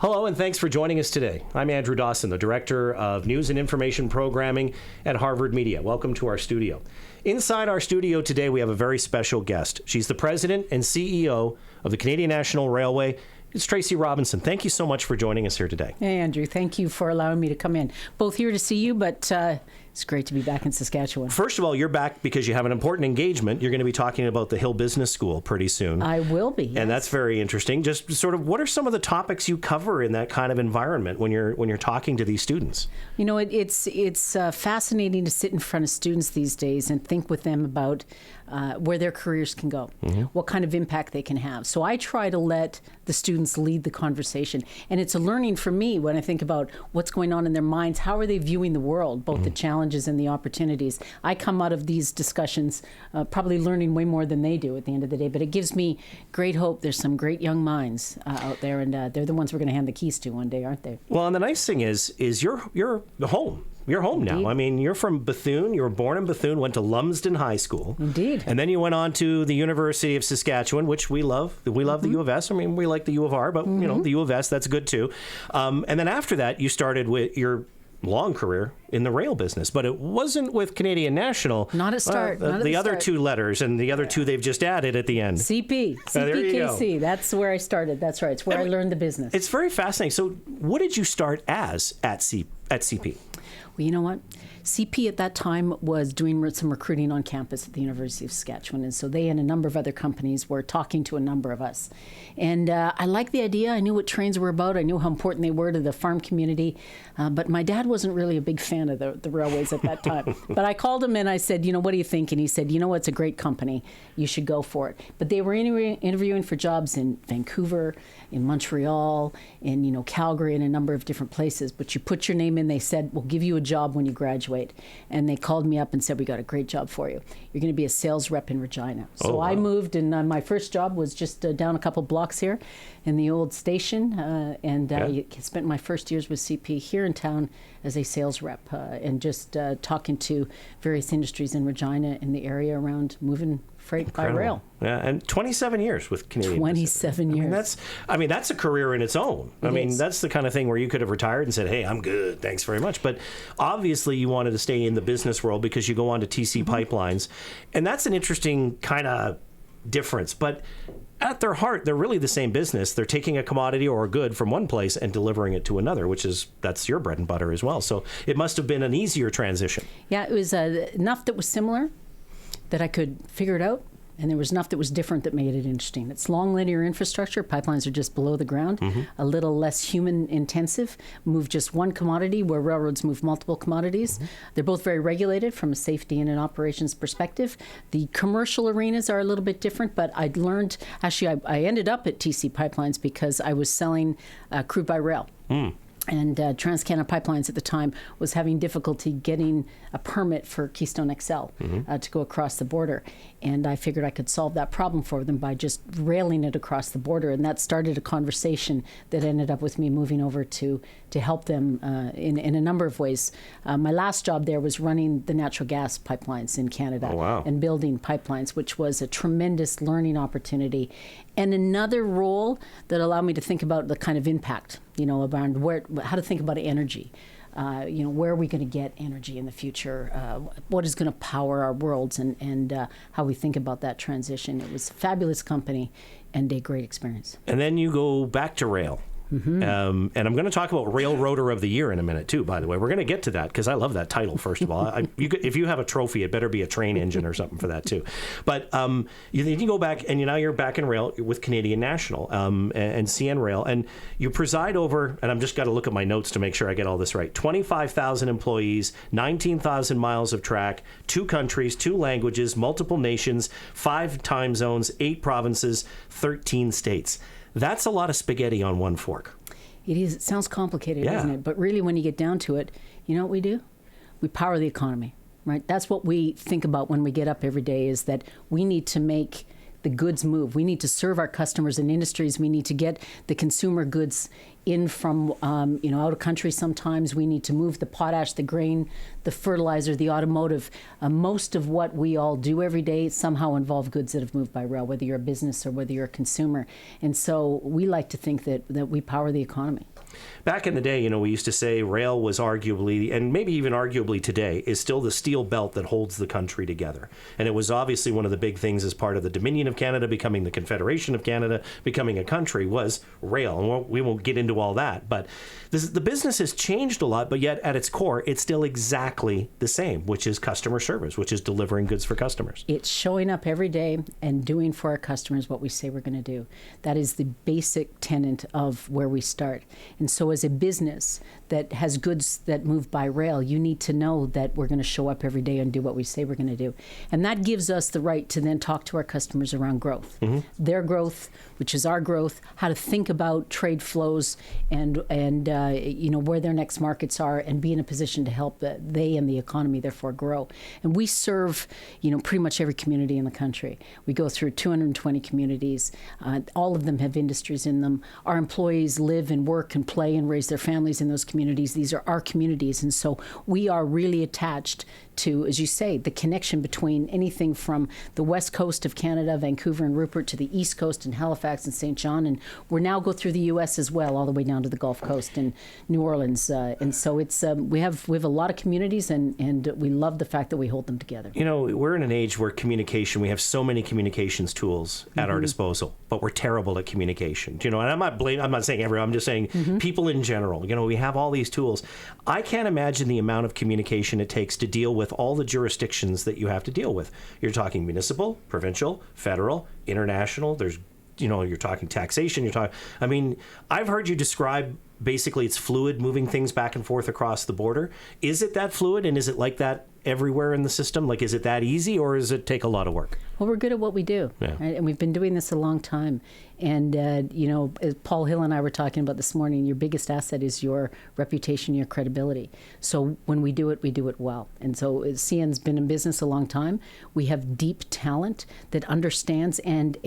Hello, and thanks for joining us today. I'm Andrew Dawson, the Director of News and Information Programming at Harvard Media. Welcome to our studio. Inside our studio today, we have a very special guest. She's the President and CEO of the Canadian National Railway. It's Tracy Robinson. Thank you so much for joining us here today. Hey, Andrew. Thank you for allowing me to come in. Both here to see you, but it's great to be back in Saskatchewan. First of all, you're back because you have an important engagement. You're going to be talking about the Hill Business School pretty soon. I will be, yes. And that's very interesting. Just sort of, what are some of the topics you cover in that kind of environment when you're talking to these students? You know, it's fascinating to sit in front of students these days and think with them about where their careers can go, what kind of impact they can have. So I try to let the students lead the conversation. And it's a learning for me when I think about what's going on in their minds. How are they viewing the world, both the challenges and the opportunities? I come out of these discussions probably learning way more than they do at the end of the day. But it gives me great hope. There's some great young minds out there, and they're the ones we're going to hand the keys to one day, aren't they? Well, and the nice thing is you're the home. You're home now. Indeed. I mean, you're from Bethune. You were born in Bethune, went to Lumsden High School. Indeed. And then you went on to the University of Saskatchewan, which we love. We love the U of S. I mean, we like the U of R, but, you know, the U of S, that's good too. And then after that, you started with your long career in the rail business, but it wasn't with Canadian National. Not at start. The other two letters and the other two they've just added at the end. CPKC. That's where I started. That's right. It's where I learned the business. It's very fascinating. So what did you start as at CP? Well, you know what? CP at that time was doing some recruiting on campus at the University of Saskatchewan, and so they and a number of other companies were talking to a number of us. And I liked the idea. I knew what trains were about. I knew how important they were to the farm community, but my dad wasn't really a big fan of the railways at that time. But I called him and I said, you know, what do you think? And he said, you know, it's a great company. You should go for it. But they were interviewing for jobs in Vancouver, in Montreal, in, you know, Calgary, and a number of different places. But you put your name in, they said, we'll give you a job when you graduate. And they called me up and said, we got a great job for you. You're going to be a sales rep in Regina. So I moved, and my first job was just down a couple blocks here in the old station. I spent my first years with CP here in town as a sales rep and just talking to various industries in Regina in the area around moving freight by rail. Yeah, and 27 years with Canadian 27 years. I mean, that's a career in its own. That's the kind of thing where you could have retired and said, hey, I'm good, thanks very much. But obviously you wanted to stay in the business world because you go on to TC Pipelines. And that's an interesting kind of difference. But at their heart, they're really the same business. They're taking a commodity or a good from one place and delivering it to another, that's your bread and butter as well. So it must have been an easier transition. Yeah, it was enough that was similar that I could figure it out, and there was enough that was different that made it interesting. It's long linear infrastructure. Pipelines are just below the ground, a little less human intensive, move just one commodity where railroads move multiple commodities. They're both very regulated from a safety and an operations perspective. The commercial arenas are a little bit different, but I'd learned, actually I ended up at TC Pipelines because I was selling crude by rail. And TransCanada Pipelines at the time was having difficulty getting a permit for Keystone XL to go across the border. And I figured I could solve that problem for them by just railing it across the border. And that started a conversation that ended up with me moving over to help them in a number of ways. My last job there was running the natural gas pipelines in Canada and building pipelines, which was a tremendous learning opportunity. And another role that allowed me to think about the kind of impact, you know, around how to think about energy. You know, where are we going to get energy in the future? What is going to power our worlds, and how we think about that transition. It was a fabulous company and a great experience. And then you go back to rail. And I'm going to talk about Railroader of the Year in a minute, too, by the way. We're going to get to that because I love that title, first of all. If you have a trophy, it better be a train engine or something for that, too. But you go back, and now you're back in rail with Canadian National and CN Rail. And you preside over, and I'm just got to look at my notes to make sure I get all this right, 25,000 employees, 19,000 miles of track, 2 countries, 2 languages, multiple nations, 5 time zones, 8 provinces, 13 states. That's a lot of spaghetti on one fork. It is. It sounds complicated, doesn't it? But really, when you get down to it, you know what we do? We power the economy, right? That's what we think about when we get up every day, is that we need to make the goods move. We need to serve our customers and industries. We need to get the consumer goods in from out of country sometimes. We need to move the potash, the grain, the fertilizer, the automotive. Most of what we all do every day somehow involve goods that have moved by rail, whether you're a business or whether you're a consumer. And so we like to think that we power the economy. Back in the day, we used to say rail was arguably, and maybe even arguably today, is still the steel belt that holds the country together. And it was obviously one of the big things as part of the Dominion of Canada, becoming the Confederation of Canada, becoming a country, was rail. And we won't get into all that. But the business has changed a lot, but yet at its core, it's still exactly the same, which is customer service, which is delivering goods for customers. It's showing up every day and doing for our customers what we say we're going to do. That is the basic tenet of where we start. And so as a business that has goods that move by rail, you need to know that we're going to show up every day and do what we say we're going to do. And that gives us the right to then talk to our customers around growth. Mm-hmm. Their growth, which is our growth, how to think about trade flows and where their next markets are, and be in a position to help they and the economy therefore grow. And we serve, pretty much every community in the country. We go through 220 communities. All of them have industries in them. Our employees live and work and play and raise their families in those communities. These are our communities. And so we are really attached to, as you say, the connection between anything from the west coast of Canada, Vancouver and Rupert, to the east coast in Halifax and St. John. And we're now go through the U.S. as well, all the way down to the Gulf Coast and New Orleans. And so it's we have a lot of communities, and we love the fact that we hold them together. We're in an age where we have so many communications tools at our disposal, but we're terrible at communication. And I'm not saying everyone, I'm just saying people in general. We have all these tools. I can't imagine the amount of communication it takes to deal with all the jurisdictions that you have to deal with. You're talking municipal, provincial, federal, international. There's, you're talking taxation. I've heard you describe basically it's fluid, moving things back and forth across the border. Is it that fluid, and is it like that everywhere in the system? Like, is it that easy, or does it take a lot of work? Well, we're good at what we do, right? And we've been doing this a long time. And, as Paul Hill and I were talking about this morning, your biggest asset is your reputation, your credibility. So when we do it well. And so CN's been in business a long time. We have deep talent that understands and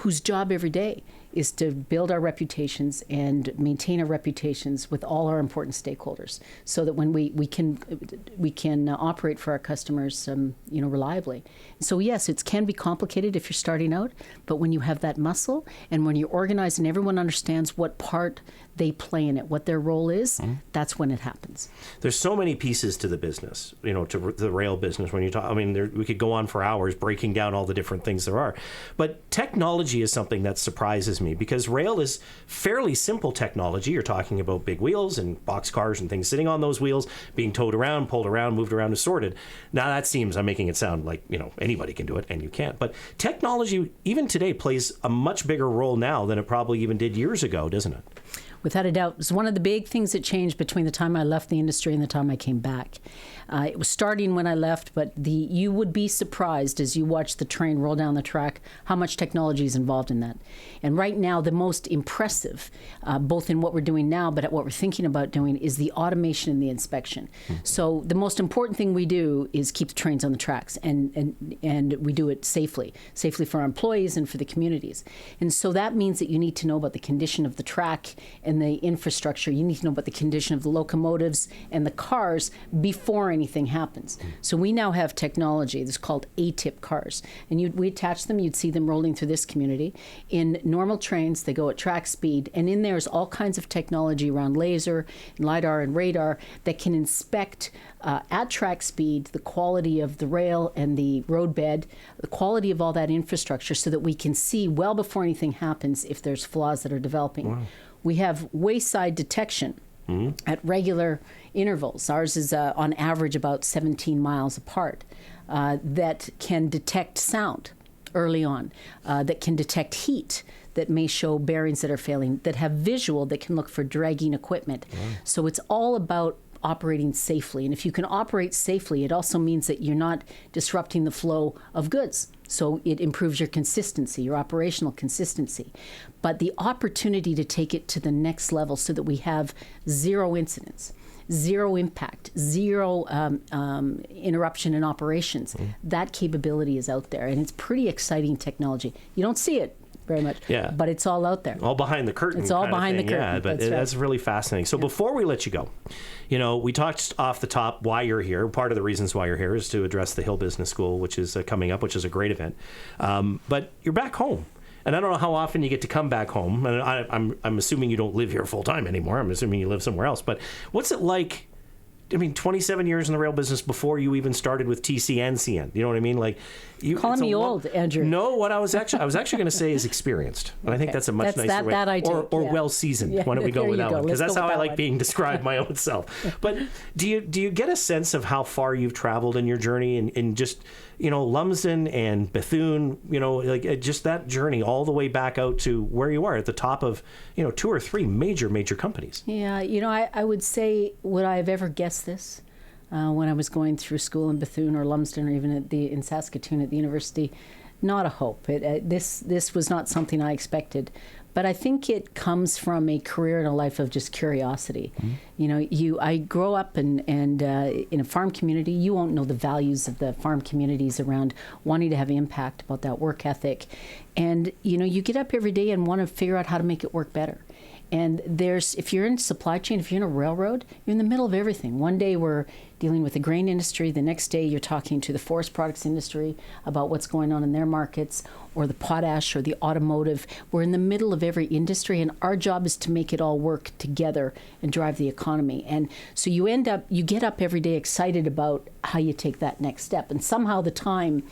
whose job every day is to build our reputations and maintain our reputations with all our important stakeholders, so that when we can operate for our customers, reliably. So yes, it can be complicated if you're starting out, but when you have that muscle and when you're organized and everyone understands what part they play in it, what their role is, that's when it happens. There's so many pieces to the business, to the rail business. When you talk, we could go on for hours breaking down all the different things there are. But technology is something that surprises me, because rail is fairly simple technology. You're talking about big wheels and boxcars and things sitting on those wheels, being towed around, pulled around, moved around, and sorted. Now that seems, I'm making it sound like, anybody can do it, and you can't. But technology, even today, plays a much bigger role now than it probably even did years ago, doesn't it? Without a doubt. It was one of the big things that changed between the time I left the industry and the time I came back. It was starting when I left, but you would be surprised as you watch the train roll down the track how much technology is involved in that. And right now, the most impressive, both in what we're doing now, but at what we're thinking about doing, is the automation and the inspection. So the most important thing we do is keep the trains on the tracks, and we do it safely for our employees and for the communities. And so that means that you need to know about the condition of the track and the infrastructure. You need to know about the condition of the locomotives and the cars before anything happens. So we now have technology that's called A-tip cars. And we attach them, you'd see them rolling through this community. In normal trains, they go at track speed, and in there's all kinds of technology around laser, and LiDAR, and radar that can inspect at track speed the quality of the rail and the roadbed, the quality of all that infrastructure, so that we can see well before anything happens if there's flaws that are developing. Wow. We have wayside detection at regular intervals. Ours is on average about 17 miles apart, that can detect sound early on, that can detect heat, that may show bearings that are failing, that have visual, that can look for dragging equipment. So it's all about operating safely. And if you can operate safely, it also means that you're not disrupting the flow of goods. So it improves your consistency, your operational consistency. But the opportunity to take it to the next level so that we have zero incidents, zero impact, zero interruption in operations, that capability is out there. And it's pretty exciting technology. You don't see it very much. Yeah. But it's all out there. All behind the curtain. It's all kind of behind the thing. curtain. Yeah, but that's really fascinating. So before we let you go, we talked off the top why you're here. Part of the reasons why you're here is to address the Hill Business School, which is coming up, which is a great event. But you're back home. And I don't know how often you get to come back home. And I'm assuming you don't live here full time anymore. I'm assuming you live somewhere else. But what's it like? 27 years in the rail business before you even started with TC and CN. You know what I mean? Like, calling me old, Andrew. No, what I was actually going to say is experienced, and I think that's a much nicer way. That I take, or well seasoned. Why don't we go with that one? Because that's how I like being described my own self. But do you get a sense of how far you've traveled in your journey in just Lumsden and Bethune? Just that journey all the way back out to where you are at the top of 2 or 3 major companies. Yeah, I would say, would I have ever guessed this when I was going through school in Bethune or Lumsden or even in Saskatoon at the university? Not a hope. This was not something I expected. But I think it comes from a career and a life of just curiosity. Mm-hmm. I grow up in a farm community. You won't know the values of the farm communities around wanting to have impact, about that work ethic. And, you get up every day and want to figure out how to make it work better. And if you're in supply chain, if you're in a railroad, you're in the middle of everything. One day we're dealing with the grain industry. The next day you're talking to the forest products industry about what's going on in their markets, or the potash or the automotive. We're in the middle of every industry, and our job is to make it all work together and drive the economy. And so you get up every day excited about how you take that next step. And somehow the time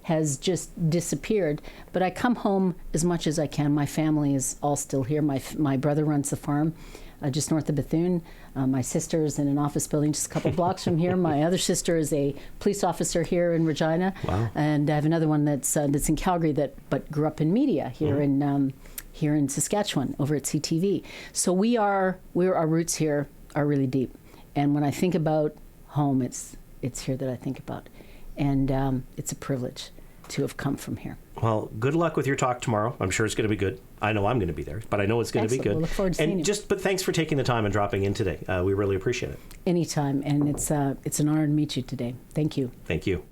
has just disappeared. But I come home as much as I can. My family is all still here. My brother runs the farm just north of Bethune. My sister's in an office building just a couple blocks from here. My other sister is a police officer here in Regina. Wow. And I have another one that's in Calgary but grew up in media here in Saskatchewan over at CTV. So our roots here are really deep. And when I think about home, it's here that I think about. And it's a privilege to have come from here. Well, good luck with your talk tomorrow. I'm sure it's going to be good. I know I'm going to be there, but I know it's going to be good. We'll look forward to seeing you. But thanks for taking the time and dropping in today. We really appreciate it. Anytime, and it's an honor to meet you today. Thank you. Thank you.